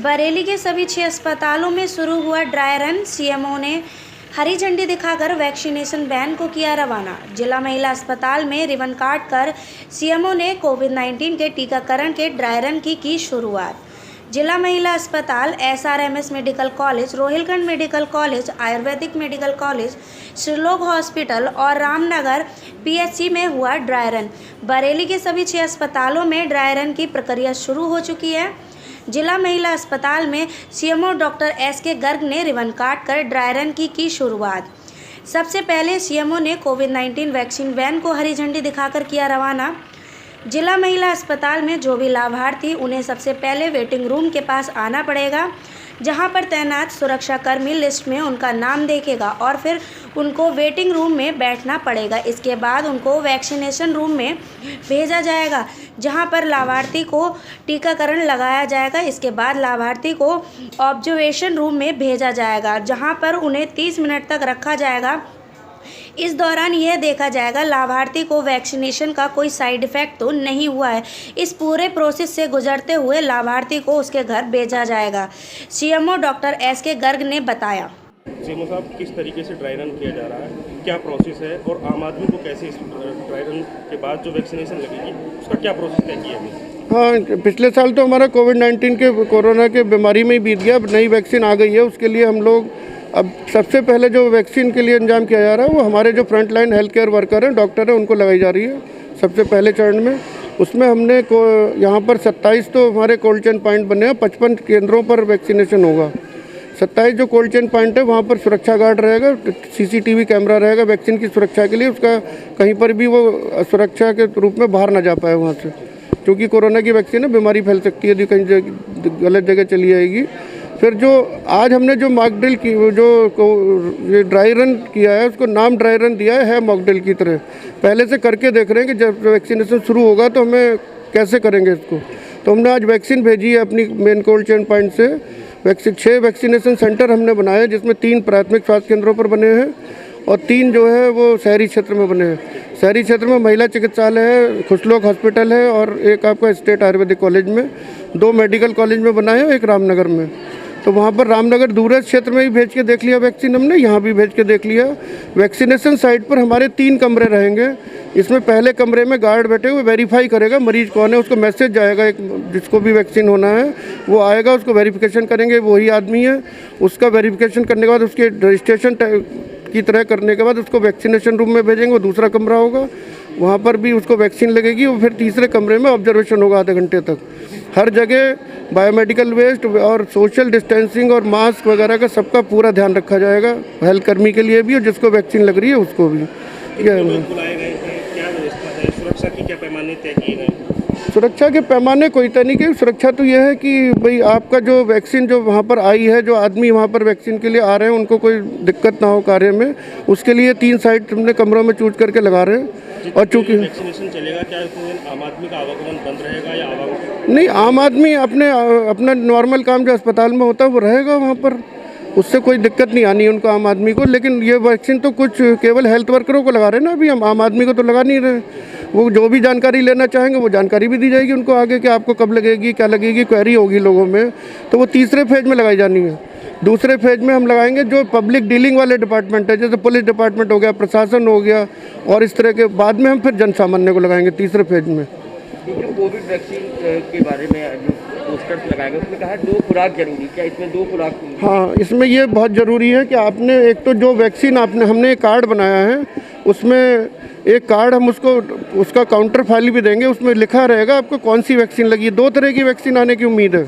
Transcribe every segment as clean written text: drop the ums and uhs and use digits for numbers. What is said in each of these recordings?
बरेली के सभी 6 अस्पतालों में शुरू हुआ ड्राई रन। सीएमओ ने हरी झंडी दिखाकर वैक्सीनेशन वैन को किया रवाना। जिला महिला अस्पताल में रिबन काट कर सीएमओ ने कोविड-19 के टीकाकरण के ड्राई रन की शुरुआत। जिला महिला अस्पताल, SRMS medical college, Rohilkhand medical college, Ayurvedic medical college, Shrilok hospital और रामनगर पीएचसी में हुआ ड्राई रन। बरेली के सभी 6 अस्पतालों में ड्राई रन की प्रक्रिया शुरू हो चुकी है। जिला महिला अस्पताल में सीएमओ डॉक्टर एसके गर्ग ने रिबन काट कर ड्राई रन की शुरुआत। सबसे पहले सीएमओ ने कोविड-19 वैक्सीन वैन को हरी झंडी दिखाकर किया रवाना। जिला महिला अस्पताल में जो भी लाभार्थी, उन्हें सबसे पहले वेटिंग रूम के पास आना पड़ेगा, जहां पर तैनात सुरक्षाकर्मी लिस्ट में उनका नाम देखेगा और फिर उनको वेटिंग रूम में बैठना पड़ेगा। इसके बाद उनको वैक्सीनेशन रूम में भेजा जाएगा, जहां पर लाभार्थी को टीकाकरण लगाया जाएगा। इसके बाद लाभार्थी को ऑब्जर्वेशन रूम में भेजा जाएगा, जहां पर उन्हें 30 मिनट तक रखा जाएगा। इस दौरान यह देखा जाएगा लाभार्थी को वैक्सीनेशन का कोई साइड इफ़ेक्ट तो नहीं हुआ है। इस पूरे प्रोसेस से गुजरते हुए लाभार्थी को उसके घर भेजा जाएगा, सीएमओ डॉक्टर एसके गर्ग ने बताया। सीएमओ साहब, किस तरीके से ड्राई रन किया जा रहा है, क्या प्रोसेस है और आम आदमी को कैसे इस ड्राई रन के बाद जो वैक्सीनेशन लगेगी उसका क्या प्रोसेस तय किया है? हाँ, पिछले साल तो हमारा कोविड-19 के कोरोना के बीमारी में ही बीत गया। अब नई वैक्सीन आ गई है, उसके लिए हम लोग अब सबसे पहले जो वैक्सीन के लिए इंतजाम किया जा रहा है वो हमारे जो front line health care worker हैं, डॉक्टर हैं, उनको लगाई जा रही है सबसे पहले चरण में। उसमें हमने यहाँ पर 27 तो हमारे कोल्ड चेन पॉइंट बने हैं, 55 केंद्रों पर वैक्सीनेशन होगा। 27 जो कोल्ड चेन पॉइंट है वहाँ पर सुरक्षा गार्ड रहेगा, सीसीटीवी कैमरा रहेगा वैक्सीन की सुरक्षा के लिए। उसका कहीं पर भी वो सुरक्षा के रूप में बाहर ना जा पाए वहाँ से, क्योंकि कोरोना की वैक्सीन है, बीमारी फैल सकती है यदि कहीं गलत जगह चली जाएगी। फिर जो आज हमने जो मॉक ड्रिल की, जो ड्राई रन किया है, उसको नाम ड्राई रन दिया है मॉक ड्रिल की तरह। पहले से करके देख रहे हैं कि जब वैक्सीनेशन शुरू होगा तो हमें कैसे करेंगे इसको। तो हमने आज वैक्सीन भेजी है अपनी मेन कोल्ड चेन पॉइंट से। 6 वैक्सीनेशन सेंटर हमने बनाए, जिसमें 3 प्राथमिक स्वास्थ्य केंद्रों पर बने हैं और 3 जो है वो शहरी क्षेत्र में बने हैं। शहरी क्षेत्र में महिला चिकित्सालय है, खुशलोक हॉस्पिटल है और एक आपका स्टेट आयुर्वेदिक कॉलेज में, 2 मेडिकल कॉलेज में बनाए हैं, एक रामनगर में। तो वहाँ पर रामनगर दूरस्थ क्षेत्र में ही भेज के देख लिया वैक्सीन हमने, यहाँ भी भेज के देख लिया। वैक्सीनेशन साइट पर हमारे 3 कमरे रहेंगे। इसमें पहले कमरे में गार्ड बैठे हुए वेरीफाई करेगा मरीज कौन है, उसको मैसेज जाएगा, एक जिसको भी वैक्सीन होना है वो आएगा, उसको वेरिफिकेशन करेंगे वही आदमी है। उसका वेरिफिकेशन करने के बाद उसके रजिस्ट्रेशन की तरह करने के बाद उसको वैक्सीनेशन रूम में भेजेंगे, वो दूसरा कमरा होगा, वहाँ पर भी उसको वैक्सीन लगेगी। और फिर तीसरे कमरे में ऑब्जर्वेशन होगा आधे घंटे तक। हर जगह बायोमेडिकल वेस्ट और सोशल डिस्टेंसिंग और मास्क वगैरह का सबका पूरा ध्यान रखा जाएगा, हेल्थ कर्मी के लिए भी और जिसको वैक्सीन लग रही है उसको भी। सुरक्षा की क्या पैमाने तय किए गए? सुरक्षा के पैमाने कोई तय नहीं किए। सुरक्षा तो यह है कि भाई आपका जो वैक्सीन जो वहाँ पर आई है, जो आदमी वहाँ पर वैक्सीन के लिए आ रहे हैं, उनको कोई दिक्कत ना हो कार्य में, उसके लिए 3 साइट हमने कमरों में चूज करके लगा रहे हैं। और चूँकि वैक्सीनेशन चलेगा, क्या आम आदमी का आवागमन बंद रहेगा या आवागमन? नहीं, आम आदमी अपना नॉर्मल काम जो अस्पताल में होता है वो रहेगा वहाँ पर, उससे कोई दिक्कत नहीं आनी है उनको, आम आदमी को। लेकिन ये वैक्सीन तो कुछ केवल हेल्थ वर्करों को लगा रहे हैं ना, अभी हम आम आदमी को तो लगा नहीं रहे। वो जो भी जानकारी लेना चाहेंगे वो जानकारी भी दी जाएगी उनको आगे कि आपको कब लगेगी, क्या लगेगी, क्वेरी होगी लोगों में, तो वो तीसरे फेज में लगाई जानी है। दूसरे फेज में हम लगाएंगे जो पब्लिक डीलिंग वाले डिपार्टमेंट है, जैसे पुलिस डिपार्टमेंट हो गया, प्रशासन हो गया, और इस तरह के बाद में हम फिर जन सामान्य को लगाएंगे तीसरे फेज में। कोविड वैक्सीन के बारे में जो पोस्टर्स लगाए गए उसमें कहा 2 खुराक जरूरी, क्या इसमें 2 खुराक? हाँ, इसमें ये बहुत ज़रूरी है कि आपने एक तो जो वैक्सीन हमने एक कार्ड बनाया है, उसमें एक कार्ड हम उसका काउंटर फाइल भी देंगे, उसमें लिखा रहेगा आपको कौन सी वैक्सीन लगी। 2 तरह की वैक्सीन आने की उम्मीद है,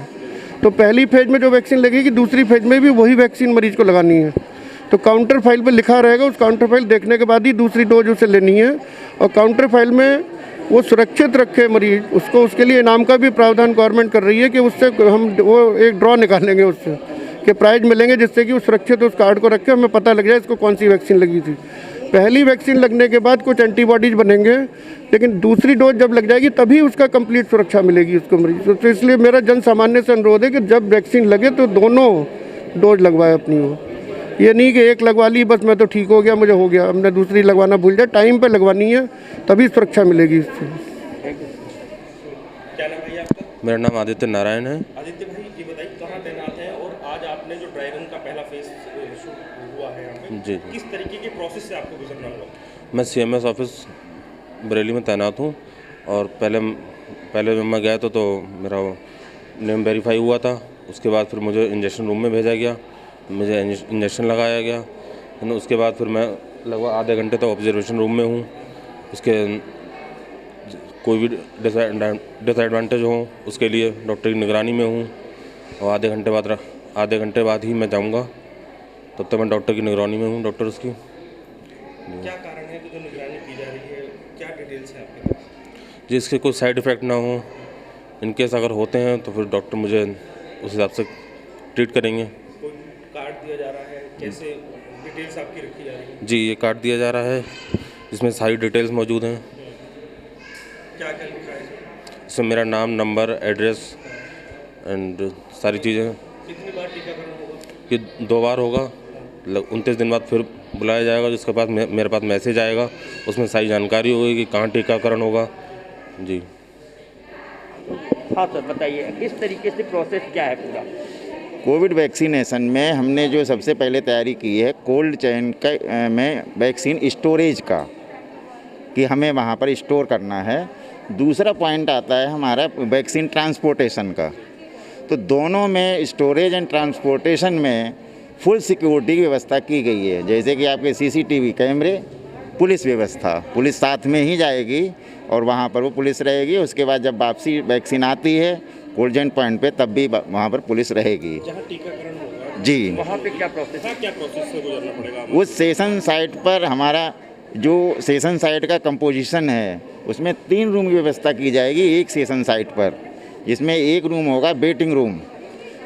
तो पहली फेज में जो वैक्सीन लगेगी दूसरी फेज में भी वही वैक्सीन मरीज को लगानी है। तो काउंटर फाइल पर लिखा रहेगा, उस काउंटर फाइल देखने के बाद ही दूसरी डोज उसे लेनी है। और काउंटर फाइल में वो सुरक्षित रखे मरीज, उसके लिए इनाम का भी प्रावधान गवर्नमेंट कर रही है कि उससे हम वो एक ड्रॉ निकालेंगे उससे कि प्राइज मिलेंगे, जिससे कि वो सुरक्षित उस कार्ड को रखे, हमें पता लग जाए इसको कौन सी वैक्सीन लगी थी। पहली वैक्सीन लगने के बाद कुछ एंटीबॉडीज बनेंगे, लेकिन दूसरी डोज जब लग जाएगी तभी उसका कंप्लीट सुरक्षा मिलेगी उसको मरीज। तो इसलिए मेरा जन सामान्य से अनुरोध है कि जब वैक्सीन लगे तो दोनों डोज लगवाए अपनी वो। ये नहीं कि एक लगवा ली बस मैं तो ठीक हो गया, मुझे हो गया, हमने दूसरी लगवाना भूल जाए। टाइम पे लगवानी है, तभी सुरक्षा मिलेगी इससे। क्या नाम है आपका? मेरा नाम आदित्य नारायण है। आदित्य भाई, ये बताइए कहाँ पे। जी। किस तरीके के प्रोसेस से आपको गुजरना होगा? मैं CMS ऑफिस बरेली में तैनात हूँ और पहले जब मैं गया तो मेरा नेम वेरीफाई हुआ था। उसके बाद फिर मुझे इंजेक्शन रूम में भेजा गया, मुझे इंजेक्शन लगाया गया। उसके बाद फिर मैं लगभग आधे घंटे तक ऑब्जर्वेशन रूम में हूँ। उसके कोई भी डिसएडवांटेज हो उसके लिए डॉक्टर की निगरानी में हूँ और आधे घंटे बाद ही मैं जाऊँगा। तब तक मैं डॉक्टर की निगरानी में हूँ, डॉक्टर उसकी। क्या कारण है कि जो निगरानी की जा रही है, क्या डिटेल्स हैं आपके पास? जिसके कोई साइड इफ़ेक्ट ना हो, इनकेस अगर होते हैं तो फिर डॉक्टर मुझे उस हिसाब से ट्रीट करेंगे। कोई कार्ड दिया जा रहा है, कैसे डिटेल्स आपकी रखी जा रही है? जी, ये कार्ड दिया जा रहा है जिसमें सारी डिटेल्स मौजूद हैं। क्या क्या लिखा है इसमें? इसमें मेरा नाम, नंबर, एड्रेस एंड सारी चीज़ें। कितनी बार टीकाकरण होगा? ये 2 बार होगा। 29 दिन बाद फिर बुलाया जाएगा, जिसके पास मेरे पास मैसेज आएगा, उसमें सारी जानकारी होगी कि कहाँ टीकाकरण होगा। जी। हाँ सर, बताइए किस तरीके से प्रोसेस क्या है पूरा? कोविड वैक्सीनेशन में हमने जो सबसे पहले तैयारी की है कोल्ड चेन का में वैक्सीन स्टोरेज का, कि हमें वहाँ पर स्टोर करना है। दूसरा पॉइंट आता है हमारा वैक्सीन ट्रांसपोर्टेशन का। तो दोनों में, स्टोरेज एंड ट्रांसपोर्टेशन में फुल सिक्योरिटी की व्यवस्था की गई है। जैसे कि आपके CCTV कैमरे, पुलिस व्यवस्था, पुलिस साथ में ही जाएगी और वहाँ पर वो पुलिस रहेगी। उसके बाद जब वापसी वैक्सीन आती है कोल्ड चेन पॉइंट पे, तब भी वहाँ पर पुलिस रहेगी। जहाँ टीकाकरण होगा जी, वहाँ पे क्या प्रोसेस है? क्या प्रोसेस से गुजरना पड़ेगा? उस सेशन साइट पर हमारा जो सेशन साइट का कंपोजिशन है उसमें 3 रूम की व्यवस्था की जाएगी एक सेशन साइट पर, जिसमें एक रूम होगा वेटिंग रूम,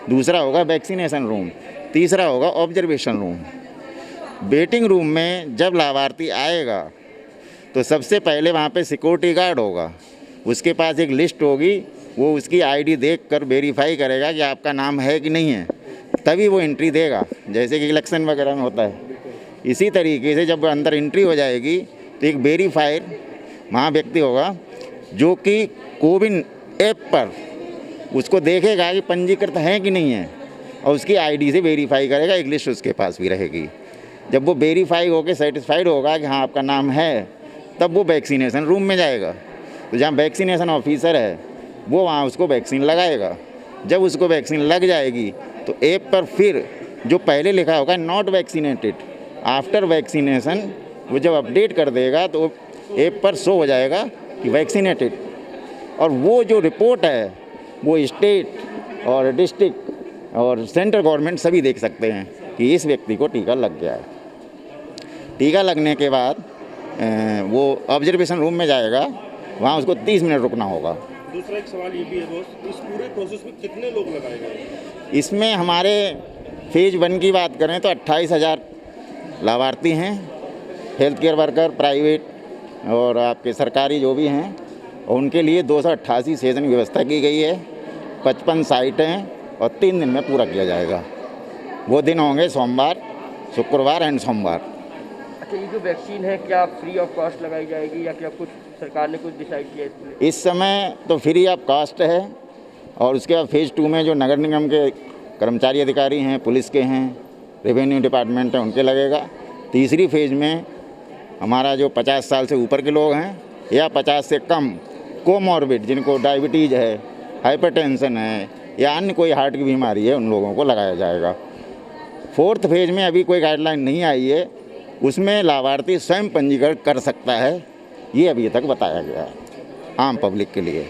दूसरा होगा वैक्सीनेशन रूम, तीसरा होगा ऑब्जर्वेशन रूम। वेटिंग रूम में जब लाभार्थी आएगा तो सबसे पहले वहाँ पे सिक्योरिटी गार्ड होगा, उसके पास एक लिस्ट होगी, वो उसकी ID देखकर वेरीफाई करेगा कि आपका नाम है कि नहीं है, तभी वो एंट्री देगा, जैसे कि इलेक्शन वगैरह में होता है। इसी तरीके से जब अंदर एंट्री हो जाएगी तो एक वेरीफायर वहाँ व्यक्ति होगा जो कि कोविन ऐप पर उसको देखेगा कि पंजीकृत है कि नहीं है और उसकी ID से वेरीफाई करेगा, एक लिस्ट उसके पास भी रहेगी। जब वो वेरीफाई होकर सेटिस्फाइड होगा कि हाँ आपका नाम है, तब वो वैक्सीनेशन रूम में जाएगा। तो जहाँ वैक्सीनेशन ऑफिसर है वो वहाँ उसको वैक्सीन लगाएगा। जब उसको वैक्सीन लग जाएगी तो ऐप पर फिर जो पहले लिखा होगा नॉट वैक्सीनेटेड, आफ्टर वैक्सीनेशन वो जब अपडेट कर देगा तो ऐप पर शो हो जाएगा कि वैक्सीनेटेड, और वो जो रिपोर्ट है वो स्टेट और डिस्ट्रिक्ट और सेंट्रल गवर्नमेंट सभी देख सकते हैं कि इस व्यक्ति को टीका लग गया है। टीका लगने के बाद वो ऑब्जर्वेशन रूम में जाएगा, वहाँ उसको 30 मिनट रुकना होगा। दूसरा एक सवाल ये भी है दोस्त, इस पूरे प्रोसेस में कितने लोग लगाए गए? इसमें हमारे फेज 1 की बात करें तो 28,000 लाभार्थी हैं, हेल्थ केयर वर्कर, प्राइवेट और आपके सरकारी जो भी हैं, और उनके लिए 288 सेशन की व्यवस्था की गई है। 55 साइटें हैं और 3 दिन में पूरा किया जाएगा। वो दिन होंगे सोमवार, शुक्रवार एंड सोमवार। अच्छा, ये जो वैक्सीन है क्या फ्री ऑफ कॉस्ट लगाई जाएगी या क्या कुछ सरकार ने कुछ डिसाइड किया इसमें? इस समय तो फ्री ऑफ कॉस्ट है, और उसके बाद फेज़ 2 में जो नगर निगम के कर्मचारी अधिकारी हैं, पुलिस के हैं, रेवेन्यू डिपार्टमेंट है, उनके लगेगा। तीसरी फेज़ में हमारा जो 50 साल से ऊपर के लोग हैं या 50 से कम कोमॉर्बिड, जिनको डायबिटीज़ है, हाइपरटेंशन है या अन्य कोई हार्ट की बीमारी है, उन लोगों को लगाया जाएगा। 4th फेज़ में अभी कोई गाइडलाइन नहीं आई है, उसमें लाभार्थी स्वयं पंजीकरण कर सकता है, ये अभी तक बताया गया है आम पब्लिक के लिए।